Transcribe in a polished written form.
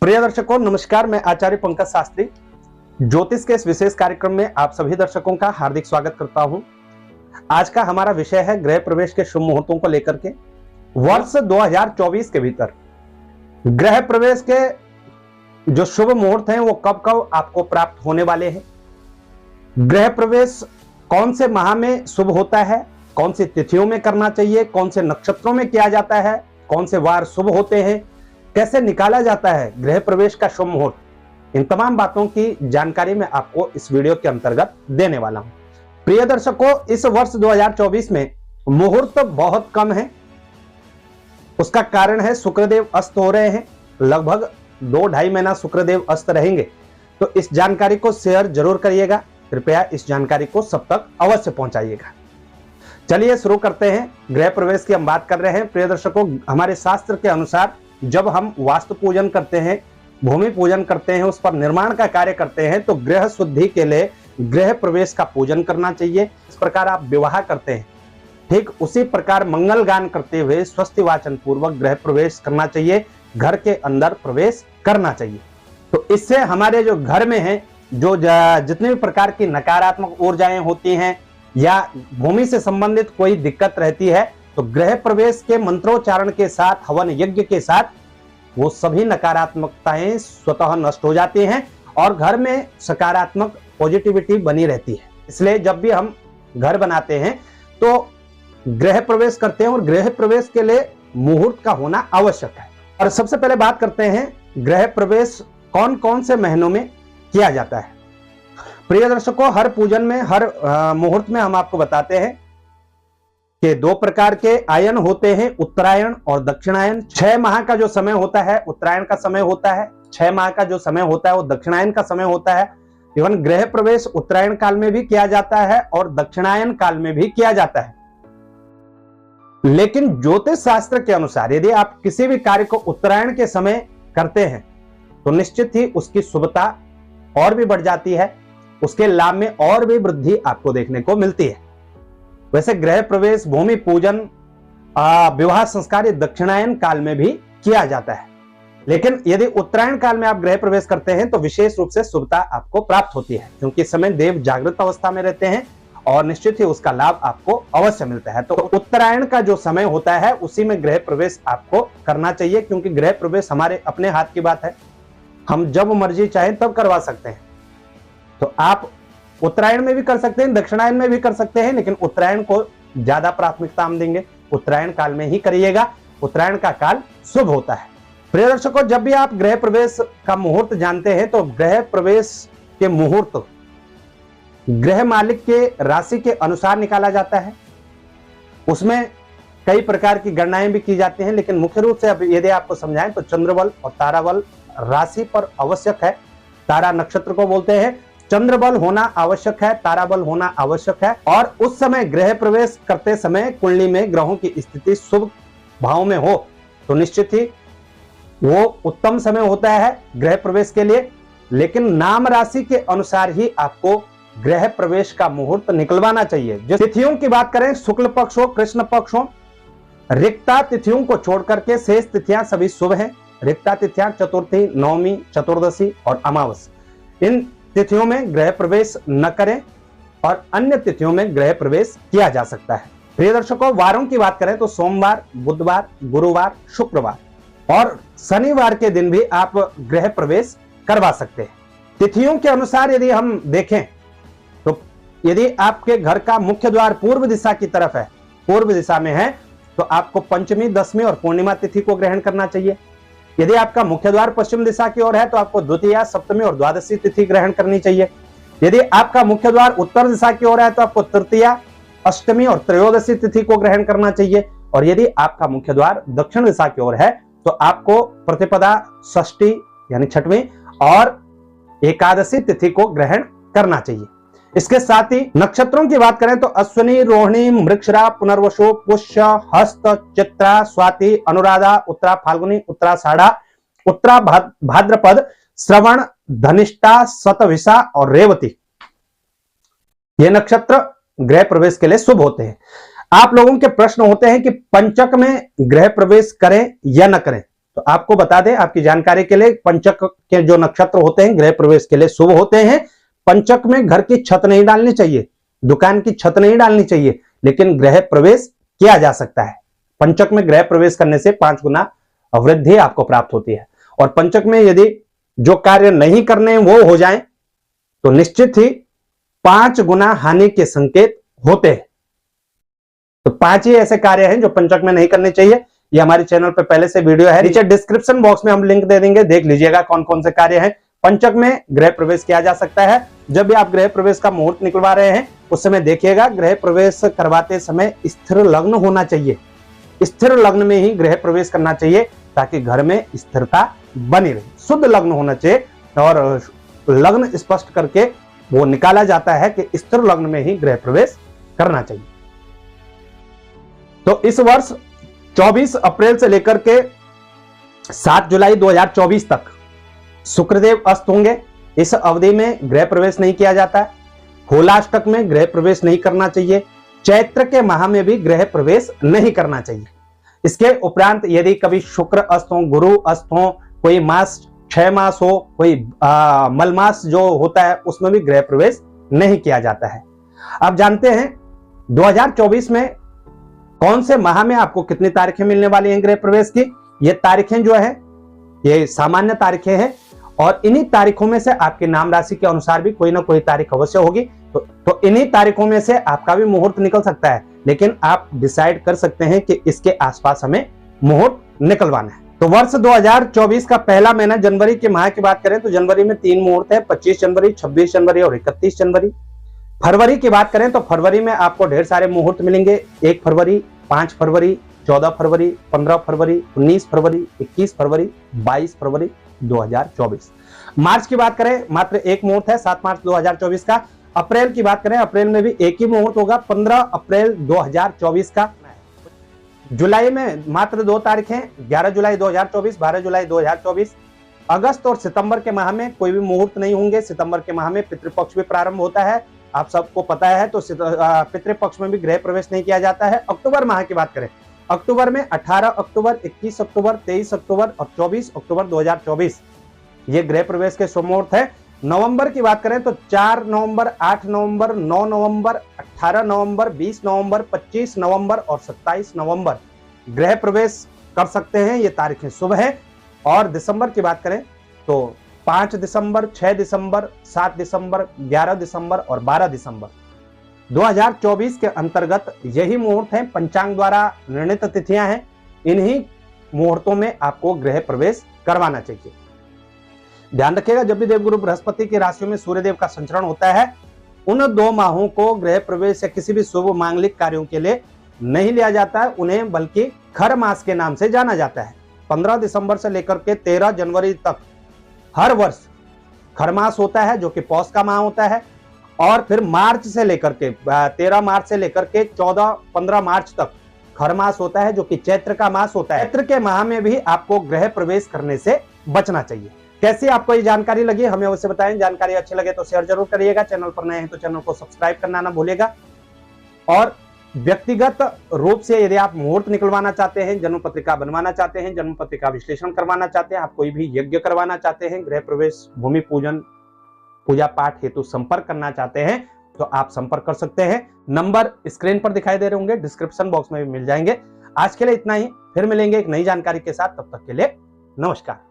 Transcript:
प्रिय दर्शकों नमस्कार, मैं आचार्य पंकज शास्त्री ज्योतिष के इस विशेष कार्यक्रम में आप सभी दर्शकों का हार्दिक स्वागत करता हूं। आज का हमारा विषय है गृह प्रवेश के शुभ मुहूर्तों को लेकर के। वर्ष 2024 के भीतर गृह प्रवेश के जो शुभ मुहूर्त हैं वो कब कब आपको प्राप्त होने वाले हैं। गृह प्रवेश कौन से माह में शुभ होता है, कौन सी तिथियों में करना चाहिए, कौन से नक्षत्रों में किया जाता है, कौन से वार शुभ होते हैं, कैसे निकाला जाता है गृह प्रवेश का शुभ मुहूर्त, इन तमाम बातों की जानकारी मैं आपको इस वीडियो के अंतर्गत देने वाला हूं। प्रिय दर्शकों, इस वर्ष 2024 में मुहूर्त बहुत कम है। उसका कारण है शुक्रदेव अस्त हो रहे हैं। लगभग 2-2.5 महीना शुक्रदेव अस्त रहेंगे। तो इस जानकारी को शेयर जरूर करिएगा। कृपया इस जानकारी को सब तक अवश्य पहुंचाइएगा। चलिए शुरू करते हैं। गृह प्रवेश की हम बात कर रहे हैं। प्रिय दर्शकों, हमारे शास्त्र के अनुसार जब हम वास्तु पूजन करते हैं, भूमि पूजन करते हैं, उस पर निर्माण का कार्य करते हैं, तो गृह शुद्धि के लिए गृह प्रवेश का पूजन करना चाहिए। इस प्रकार आप विवाह करते हैं, ठीक उसी प्रकार मंगल गान करते हुए स्वस्ति वाचन पूर्वक गृह प्रवेश करना चाहिए, घर के अंदर प्रवेश करना चाहिए। तो इससे हमारे जो घर में है, जो जितने भी प्रकार की नकारात्मक ऊर्जाएं होती हैं या भूमि से संबंधित कोई दिक्कत रहती है, तो गृह प्रवेश के मंत्रोच्चारण के साथ, हवन यज्ञ के साथ वो सभी नकारात्मकताएं स्वतः नष्ट हो जाती हैं और घर में सकारात्मक पॉजिटिविटी बनी रहती है। इसलिए जब भी हम घर बनाते हैं तो गृह प्रवेश करते हैं और गृह प्रवेश के लिए मुहूर्त का होना आवश्यक है। और सबसे पहले बात करते हैं गृह प्रवेश कौन कौन से महीनों में किया जाता है। प्रिय दर्शकों, हर पूजन में, हर मुहूर्त में हम आपको बताते हैं कि 2 प्रकार के आयन होते हैं, उत्तरायण और दक्षिणायन। 6 माह का जो समय होता है उत्तरायण का समय होता है, 6 माह का जो समय होता है वो दक्षिणायन का समय होता है। इवन गृह प्रवेश उत्तरायण काल में भी किया जाता है और दक्षिणायन काल में भी किया जाता है। लेकिन ज्योतिष शास्त्र के अनुसार यदि आप किसी भी कार्य को उत्तरायण के समय करते हैं तो निश्चित ही उसकी शुभता और भी बढ़ जाती है, उसके लाभ में और भी वृद्धि आपको देखने को मिलती है। वैसे गृह प्रवेश, भूमि पूजन, विवाह संस्कार ये दक्षिणायन काल में भी किया जाता है। लेकिन यदि उत्तरायण काल में आप गृह प्रवेश करते हैं तो विशेष रूप से शुभता आपको प्राप्त होती है, क्योंकि इस समय देव जागृत अवस्था में रहते हैं और निश्चित ही उसका लाभ आपको अवश्य मिलता है। तो उत्तरायण का जो समय होता है उसी में गृह प्रवेश आपको करना चाहिए, क्योंकि गृह प्रवेश हमारे अपने हाथ की बात है। हम जब मर्जी चाहें तब करवा सकते हैं। तो आप उत्तरायण में भी कर सकते हैं, दक्षिणायन में भी कर सकते हैं, लेकिन उत्तरायण को ज्यादा प्राथमिकता हम देंगे। उत्तरायण काल में ही करिएगा, उत्तरायण का काल शुभ होता है। प्रिय दर्शकों, जब भी आप गृह प्रवेश का मुहूर्त जानते हैं तो गृह प्रवेश के मुहूर्त गृह मालिक के राशि के अनुसार निकाला जाता है। उसमें कई प्रकार की गणनाएं भी की जाती हैं, लेकिन मुख्य रूप से अब यदि आपको समझाएं तो चंद्रबल और ताराबल राशि पर आवश्यक है। तारा नक्षत्र को बोलते हैं। चंद्रबल होना आवश्यक है, ताराबल होना आवश्यक है। और उस समय गृह प्रवेश करते समय कुंडली में ग्रहों की स्थिति शुभ भाव में हो तो निश्चित ही वो उत्तम समय होता है गृह प्रवेश के लिए। लेकिन नाम राशि के अनुसार ही आपको गृह प्रवेश का मुहूर्त निकलवाना चाहिए। जो तिथियों की बात करें, शुक्ल पक्ष हो, कृष्ण पक्ष हो, रिक्ता तिथियों को छोड़ करके शेष तिथियां सभी शुभ हैं। रिक्ता तिथियां चतुर्थी, नवमी, चतुर्दशी और अमावस, इन तिथियों में गृह प्रवेश न करें और अन्य तिथियों में गृह प्रवेश किया जा सकता है। प्रिय दर्शकों, वारों की बात करें तो सोमवार, बुधवार, गुरुवार, शुक्रवार और शनिवार के दिन भी आप गृह प्रवेश करवा सकते हैं। तिथियों के अनुसार यदि हम देखें तो यदि आपके घर का मुख्य द्वार पूर्व दिशा की तरफ है, पूर्व दिशा में है, तो आपको पंचमी, दसवीं और पूर्णिमा तिथि को ग्रहण करना चाहिए। यदि आपका मुख्य द्वार पश्चिम दिशा की ओर है तो आपको द्वितीया, सप्तमी और द्वादशी तिथि ग्रहण करनी चाहिए। यदि आपका मुख्य द्वार उत्तर दिशा की ओर है तो आपको तृतीया, अष्टमी और त्रयोदशी तिथि को ग्रहण करना चाहिए। और यदि आपका मुख्य द्वार दक्षिण दिशा की ओर है तो आपको प्रतिपदा, षष्ठी यानी छठवीं और एकादशी तिथि को ग्रहण करना चाहिए। इसके साथ ही नक्षत्रों की बात करें तो अश्विनी, रोहिणी, मृगशिरा, पुनर्वसु, पुष्य, हस्त, चित्रा, स्वाति, अनुराधा, उत्तरा फाल्गुनी, उत्तराषाढ़ा, उत्तरा भाद्रपद, श्रवण, धनिष्ठा, शतभिषा और रेवती, ये नक्षत्र गृह प्रवेश के लिए शुभ होते हैं। आप लोगों के प्रश्न होते हैं कि पंचक में गृह प्रवेश करें या न करें, तो आपको बता दें आपकी जानकारी के लिए, पंचक के जो नक्षत्र होते हैं गृह प्रवेश के लिए शुभ होते हैं। पंचक में घर की छत नहीं डालनी चाहिए, दुकान की छत नहीं डालनी चाहिए, लेकिन गृह प्रवेश किया जा सकता है। पंचक में गृह प्रवेश करने से 5 गुना वृद्धि आपको प्राप्त होती है। और पंचक में यदि जो कार्य नहीं करने वो हो जाए तो निश्चित ही 5 गुना हानि के संकेत होते हैं। तो 5 ही ऐसे कार्य हैं जो पंचक में नहीं करने चाहिए। ये हमारे चैनल पे पहले से वीडियो है, नीचे डिस्क्रिप्शन बॉक्स में हम लिंक दे देंगे, देख लीजिएगा कौन कौन से कार्य हैं। पंचक में गृह प्रवेश किया जा सकता है। जब भी आप गृह प्रवेश का मुहूर्त निकलवा रहे हैं उस समय देखिएगा गृह प्रवेश करवाते समय स्थिर लग्न होना चाहिए। स्थिर लग्न में ही गृह प्रवेश करना चाहिए ताकि घर में स्थिरता बनी रहे। शुद्ध लग्न होना चाहिए और लग्न स्पष्ट करके वो निकाला जाता है कि स्थिर लग्न में ही गृह प्रवेश करना चाहिए। तो इस वर्ष 24 अप्रैल से लेकर के 7 जुलाई 2024 तक शुक्रदेव अस्त होंगे। इस अवधि में गृह प्रवेश नहीं किया जाता है। होलाष्टक में गृह प्रवेश नहीं करना चाहिए। चैत्र के माह में भी गृह प्रवेश नहीं करना चाहिए। इसके उपरांत यदि कभी शुक्र अस्त हो, गुरु अस्त हो, कोई मास 6 मास हो, कोई मलमास जो होता है उसमें भी गृह प्रवेश नहीं किया जाता है। आप जानते हैं 2024 में कौन से माह में आपको कितनी तारीखें मिलने वाली हैं गृह प्रवेश की। ये तारीखें जो है ये सामान्य तारीखें हैं और इन्हीं तारीखों में से आपके नाम राशि के अनुसार भी कोई ना कोई तारीख अवश्य होगी। तो इन्हीं तारीखों में से आपका भी मुहूर्त निकल सकता है, लेकिन आप डिसाइड कर सकते हैं कि इसके आसपास हमें मुहूर्त निकलवाना है। तो वर्ष 2024 का पहला महीना जनवरी के माह की बात करें तो जनवरी में 3 मुहूर्त है, 25 जनवरी, 26 जनवरी और 31 जनवरी। फरवरी की बात करें तो फरवरी में आपको ढेर सारे मुहूर्त मिलेंगे। 1 फरवरी, 5 फरवरी, 14 फरवरी, 15 फरवरी, 19 फरवरी, 21 फरवरी, 22 फरवरी 2024। मार्च की बात करें मात्र 1 मुहूर्त है, 7 मार्च 2024 का। अप्रैल की बात करें अप्रैल में भी 1 ही मुहूर्त होगा, 15 अप्रैल 2024 का। जुलाई में मात्र 2 तारीखें, 11 जुलाई 2024, 12 जुलाई 2024। अगस्त और सितंबर के माह में कोई भी मुहूर्त नहीं होंगे। सितंबर के माह में पितृपक्ष भी प्रारंभ होता है, आप सबको पता है। तो पितृपक्ष में भी गृह प्रवेश नहीं किया जाता है। अक्टूबर माह की बात करें, अक्टूबर में 18 अक्टूबर, 21 अक्टूबर, 23 अक्टूबर और 24 अक्टूबर 2024 ये गृह प्रवेश के शुभ मुहूर्त है। नवंबर की बात करें तो 4 नवंबर, 8 नवंबर, 9 नवंबर, 18 नवंबर, 20 नवंबर, 25 नवंबर और 27 नवंबर गृह प्रवेश कर सकते हैं। ये तारीखें शुभ है। और दिसंबर की बात करें तो 5 दिसंबर, 6 दिसंबर, 7 दिसंबर, 11 दिसंबर और 12 दिसंबर 2024 के अंतर्गत यही मुहूर्त हैं। पंचांग द्वारा निर्णित तिथियां हैं। इन्हीं मुहूर्तों में आपको गृह प्रवेश करवाना चाहिए। ध्यान रखिएगा जब भी देवगुरु बृहस्पति की राशियों में सूर्यदेव का संचरण होता है उन 2 माहों को गृह प्रवेश या किसी भी शुभ मांगलिक कार्यों के लिए नहीं लिया जाता है, उन्हें बल्कि खर मास के नाम से जाना जाता है। 15 दिसंबर से लेकर के 13 जनवरी तक हर वर्ष खरमास होता है जो कि पौष का माह होता है। और फिर मार्च से लेकर के 13 मार्च से लेकर के 14-15 मार्च तक खरमास होता है जो कि चैत्र का मास होता है। चैत्र के माह में भी आपको गृह प्रवेश करने से बचना चाहिए। कैसी आपको ये जानकारी लगी हमें अवश्य बताएं। जानकारी अच्छी लगे तो शेयर जरूर करिएगा। चैनल पर नए हैं तो चैनल को सब्सक्राइब करना ना भूलिएगा। और व्यक्तिगत रूप से यदि आप मुहूर्त निकलवाना चाहते हैं, जन्म पत्रिका बनवाना चाहते हैं, जन्म पत्रिका विश्लेषण करवाना चाहते हैं, आप कोई भी यज्ञ करवाना चाहते हैं, गृह प्रवेश, भूमि पूजन, पूजा पाठ हेतु संपर्क करना चाहते हैं तो आप संपर्क कर सकते हैं। नंबर स्क्रीन पर दिखाई दे रहे होंगे, डिस्क्रिप्शन बॉक्स में भी मिल जाएंगे। आज के लिए इतना ही, फिर मिलेंगे एक नई जानकारी के साथ। तब तक के लिए नमस्कार।